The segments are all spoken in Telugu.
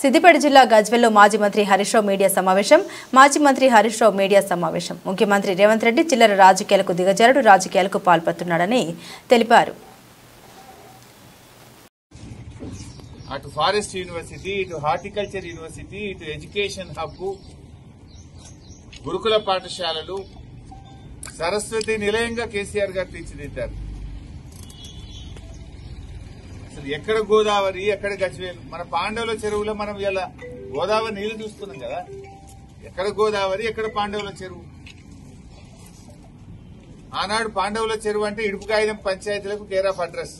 సిద్దిపేట జిల్లా గజ్వెల్లో మాజీ మంత్రి హరీష్ రావు మీడియా సమావేశం. మాజీ మంత్రి హరీష్ రావు మీడియా సమావేశం. ముఖ్యమంత్రి రేవంత్ రెడ్డి చిల్లర రాజకీయాలకు దిగజారుడు రాజకీయాలకు పాల్పడుతున్నాడని తెలిపారు. అటు ఫారెస్ట్ యూనివర్సిటీ, ఇటు హార్టికల్చర్ యూనివర్సిటీ, ఇటు ఎడ్యుకేషన్ హబ్, గురుకుల పాఠశాలలు, సరస్వతి నిలయంగా కేసీఆర్ గారు తీర్చిదిద్దారు. అసలు ఎక్కడ గోదావరి, ఎక్కడ గజ్వేల్? మన పాండవుల చెరువులో మనం ఇలా గోదావరి నీళ్లు చూస్తున్నాం కదా. ఎక్కడ గోదావరి, ఎక్కడ పాండవుల చెరువు? ఆనాడు పాండవుల చెరువు అంటే ఇడుపుకాయిదం పంచాయతీలకు కేర్ ఆఫ్ అడ్రస్.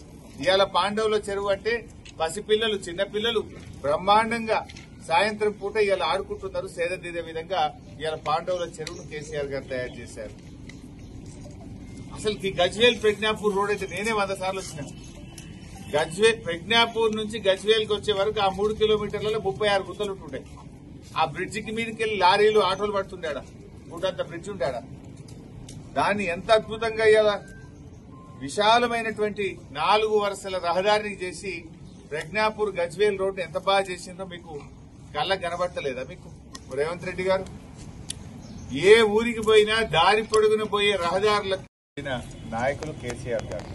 ఇవాళ పాండవుల చెరువు అంటే పసిపిల్లలు, చిన్నపిల్లలు బ్రహ్మాండంగా సాయంత్రం పూట ఇవాళ ఆడుకుంటున్నారు. సేద తీరే విధంగా ఇవాళ పాండవుల చెరువును కేసీఆర్ గారు తయారు చేశారు. అసలు గజ్వేల్ ప్రజ్ఞాపూర్ రోడ్ అయితే నేనే 100 సార్లు వచ్చినా. ప్రజ్ఞాపూర్ నుంచి గజ్వేల్కి వచ్చే వరకు ఆ 3 కిలోమీటర్లలో 36 గుంతలు ఉంటుంటాయి. ఆ బ్రిడ్జికి మీదకి వెళ్లి లారీలు, ఆటోలు పడుతుండేడా, గుడ్డంత బ్రిడ్జ్ ఉండాడా. దాన్ని ఎంత అద్భుతంగా ఇవాళ విశాలమైనటువంటి 4 వరుసల రహదారిని చేసి ప్రజ్ఞాపూర్ గజ్వేల్ రోడ్డు ఎంత బాగా చేసిందో మీకు కళ్ళకు కనబడతలేదా? మీకు రేవంత్ రెడ్డి గారు ఏ ఊరికి పోయినా దారి పొడుగున పోయే రహదారులకు నాయకులు కేసీఆర్ గారు.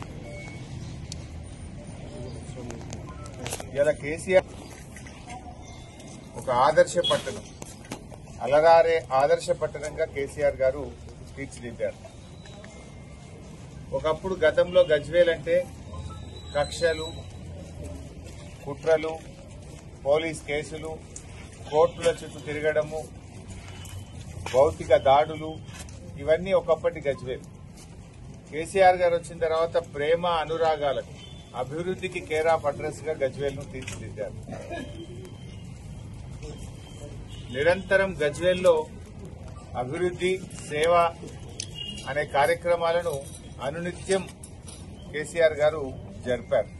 ఇలా కేసీఆర్ ఒక ఆదర్శ పట్టణం, అలరారే ఆదర్శ పట్టణంగా కేసీఆర్ గారు తీర్చిదిద్దారు. ఒకప్పుడు గతంలో గజ్వేల్ అంటే కక్షలు, కుట్రలు, పోలీస్ కేసులు, కోర్టుల చుట్టూ తిరగడము, భౌతిక దాడులు, ఇవన్నీ ఒకప్పటి గజ్వేల్. కేసీఆర్ గారు వచ్చిన తర్వాత ప్రేమ అనురాగాలకు, అభివృద్ధికి కేర్ ఆఫ్ అడ్రస్ గా గజ్వేల్ ను తీర్చిదిద్దారు. నిరంతరం గజ్వేల్లో అభివృద్ధి, సేవ అనే కార్యక్రమాలను అనునిత్యం కేసీఆర్ గారు జరిపారు.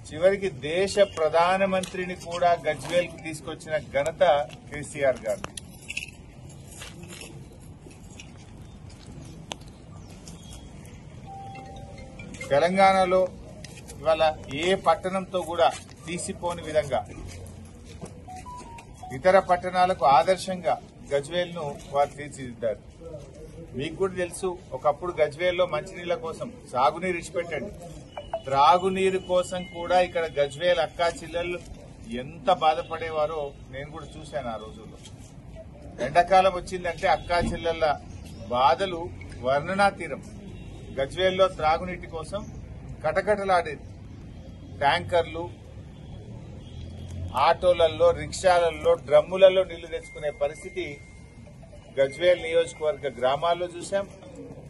చివరికి దేశ ప్రధానమంత్రిని కూడా గజ్వేల్ కు తీసుకొచ్చిన ఘనత కేసీఆర్ గారు. తెలంగాణలో ఇవాళ ఏ పట్టణంతో కూడా తీసిపోని విధంగా ఇతర పట్టణాలకు ఆదర్శంగా గజ్వేల్ ను వారు తీర్చిదిద్దారు. మీకు కూడా తెలుసు, ఒకప్పుడు గజ్వేల్లో మంచినీళ్ల కోసం, సాగునీరు ఇచ్చిపెట్టండి, త్రాగునీరు కోసం కూడా ఇక్కడ గజ్వేల్ అక్కా చెల్లెళ్ళు ఎంత బాధపడేవారో నేను కూడా చూశాను ఆ రోజుల్లో. ఎండాకాలం వచ్చిందంటే అక్కా చెల్లెళ్ళ బాధలు వర్ణనాతీరం. గజ్వేల్లో త్రాగునీటి కోసం కటకటలాడేది. ట్యాంకర్లు, ఆటోలలో, రిక్షాలలో, డ్రమ్ములలో నీళ్లు తెచ్చుకునే పరిస్థితి గజ్వేల్ నియోజకవర్గ గ్రామాల్లో చూశాం,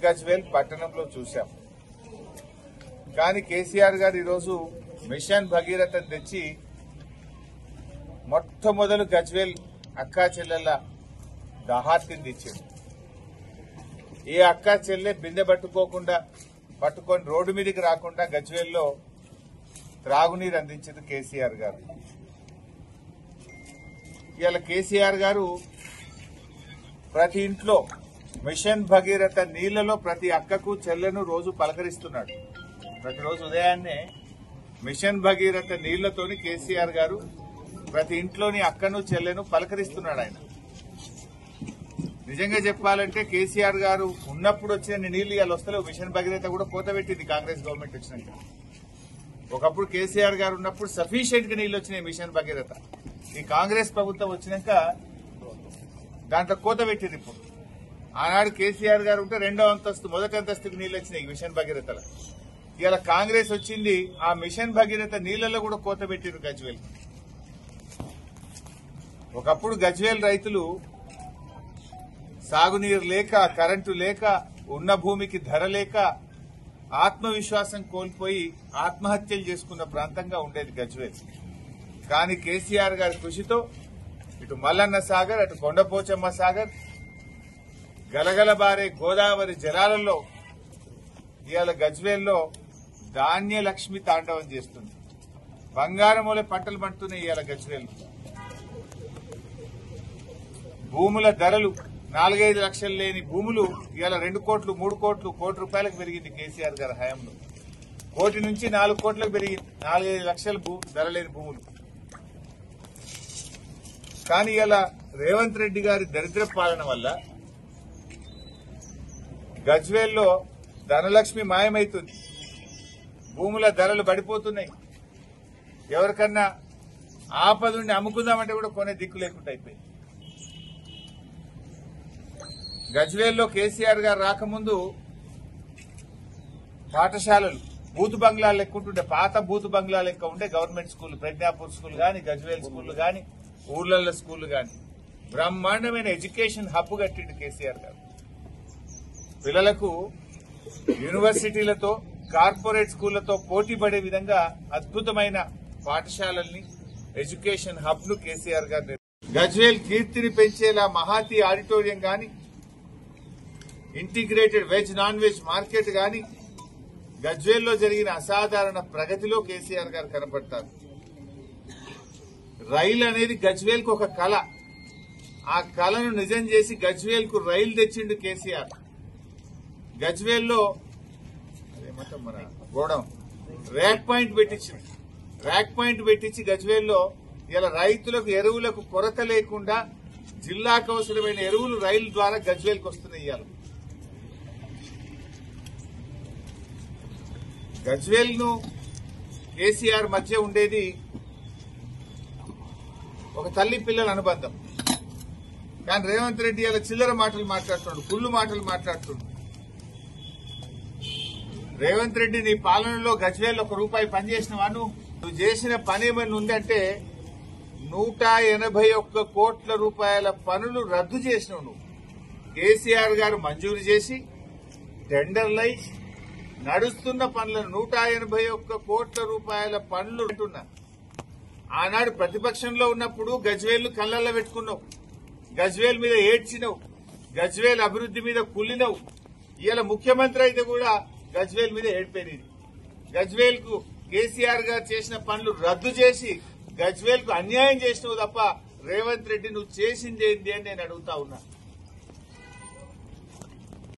గజ్వేల్ పట్టణంలో చూశాం. కానీ కేసీఆర్ గారు ఈరోజు మిషన్ భగీరథను తెచ్చి మొట్టమొదలు గజ్వేల్ అక్కా చెల్లెళ్ళ దాహార్తిని తెచ్చాడు. ఏ అక్కా చెల్లె బిందె పట్టుకొని రోడ్డు మీదకి రాకుండా గజ్వేల్లో త్రాగునీరు అందించింది కేసీఆర్ గారు. ఇవాళ కేసీఆర్ గారు ప్రతి ఇంట్లో మిషన్ భగీరథ నీళ్లలో ప్రతి అక్కకు చెల్లెను రోజు పలకరిస్తున్నాడు. ప్రతిరోజు ఉదయాన్నే మిషన్ భగీరథ నీళ్లతోని కేసీఆర్ గారు ప్రతి ఇంట్లోని అక్కను చెల్లెను పలకరిస్తున్నాడు. ఆయన నిజంగా చెప్పాలంటే కేసీఆర్ గారు ఉన్నప్పుడు వచ్చిన నీళ్లు ఇవాళ వస్తలేవు. మిషన్ భగీరథ కూడా కోత పెట్టింది కాంగ్రెస్ గవర్నమెంట్ వచ్చినాక. ఒకప్పుడు కేసీఆర్ గారు ఉన్నప్పుడు సఫిషియెంట్ గా నీళ్లు వచ్చినాయి మిషన్ భగీరథ. ఈ కాంగ్రెస్ ప్రభుత్వం వచ్చినాక దాంట్లో కోత పెట్టింది. ఇప్పుడు ఆనాడు కేసీఆర్ గారు ఉంటే 2వ అంతస్తు, మొదటి అంతస్తుకు నీళ్లు వచ్చినాయి మిషన్ భగీరథలో. ఇవాళ కాంగ్రెస్ వచ్చింది, ఆ మిషన్ భగీరథ నీళ్లలో కూడా కోత పెట్టింది గజ్వేల్. ఒకప్పుడు గజ్వేల్ రైతులు సాగునీరు లేక, కరెంటు లేక, ఉన్న భూమికి ధర లేక ఆత్మవిశ్వాసం కోల్పోయి ఆత్మహత్యలు చేసుకున్న ప్రాంతంగా ఉండేది గజ్వేల్. కానీ కేసీఆర్ గారి కృషితో ఇటు మల్లన్న సాగర్, అటు కొండపోచమ్మ సాగర్, గలగలబారే గోదావరి జలాలలో ఇవాళ గజ్వేల్లో ధాన్యలక్ష్మి తాండవం చేస్తుంది. బంగారమూలే పంటలు పండుతున్నాయి ఇవాళ గజ్వేల్. భూముల ధరలు 4-5 లక్షలు లేని భూములు ఇవాళ 2 కోట్లు, 3 కోట్లు, కోటి రూపాయలకు పెరిగింది కేసీఆర్ గారి హయాంలో. కోటి నుంచి 4 కోట్లకు పెరిగింది. 4-5 లక్షల ధర లేని భూములు. కానీ ఇలా రేవంత్ రెడ్డి గారి దరిద్ర పాలన వల్ల గజ్వేల్లో ధనలక్ష్మి మాయమైతుంది, భూముల ధరలు పడిపోతున్నాయి. ఎవరికన్నా ఆపదుండి అమ్ముకుందామంటే కూడా కొనే దిక్కు లేకుండా అయిపోయింది. గజ్వేల్లో కేసీఆర్ గారు రాకముందు పాఠశాలలు బూతు బంగ్లాలు లెక్క ఉంటుండే, పాత బూతు బంగ్లా లెక్క ఉండే గవర్నమెంట్ స్కూల్, ప్రజ్ఞాపూర్ స్కూల్ గాని, గజ్వేల్ స్కూళ్లు గాని, ఊర్లల్ల స్కూళ్లు గాని బ్రహ్మాండమైన ఎడ్యుకేషన్ హబ్ కట్టిండు కేసీఆర్ గారు. పిల్లలకు యూనివర్సిటీలతో కార్పొరేట్ స్కూళ్లతో పోటీ పడే విధంగా అద్భుతమైన పాఠశాలల్ని, ఎడ్యుకేషన్ హబ్ ను కేసీఆర్ గారు గజ్వేల్ కీర్తిని పెంచేలా మహాతి ఆడిటోరియం గాని, integrated veg non veg market గాని, గజ్వేల్లో జరిగిన అసాధారణ ప్రగతిలో కేసీఆర్ గారు కనపడతారు. రైలు అనేది గజ్వేల్ కు ఒక కళ. ఆ కళను నిజం చేసి గజ్వేల్ కు రైలు తెచ్చిండు కేసీఆర్. గజ్వేల్లో అదేమంటాం మన godown rack point పెట్టించింది. Rack point పెట్టించి గజ్వేల్లో ఇలా రైతులకు ఎరువులకు కొరత లేకుండా జిల్లాకు అవసరమైన ఎరువులు రైలు ద్వారా గజ్వేల్కి వస్తున్నాయి. ఇవాళ గజ్వేల్ ను కేసీఆర్ మధ్య ఉండేది ఒక తల్లి పిల్లల అనుబంధం. కానీ రేవంత్ రెడ్డి ఇలా చిల్లర మాటలు మాట్లాడుతున్నాడు, కుళ్ళు మాటలు మాట్లాడుతున్నాడు. రేవంత్ రెడ్డి నీ పాలనలో గజ్వేల్ ₹1 పనిచేసినవా? నువ్వు చేసిన పని ఏమైనా ఉందంటే 181 కోట్ల రూపాయల పనులు రద్దు చేసినావు. నువ్వు కేసీఆర్ గారు మంజూరు చేసి టెండర్లై నడుస్తున్న పనులను 181 కోట్ల రూపాయల పనులు అంటున్నా. ఆనాడు ప్రతిపక్షంలో ఉన్నప్పుడు గజ్వేల్ కళ్ళల్లో పెట్టుకున్నావు, గజ్వేల్ మీద ఏడ్చినవు, గజ్వేల్ అభివృద్ది మీద కుళ్ళినవు. ఇలా ముఖ్యమంత్రి అయితే కూడా గజ్వేల్ మీద ఏడిపోయినది. గజ్వేల్ కు కేసీఆర్ గారు చేసిన పనులు రద్దు చేసి గజ్వేల్ కు అన్యాయం చేసినావు తప్ప రేవంత్ రెడ్డి నువ్వు చేసింది ఏంటి అని నేను అడుగుతా ఉన్నా.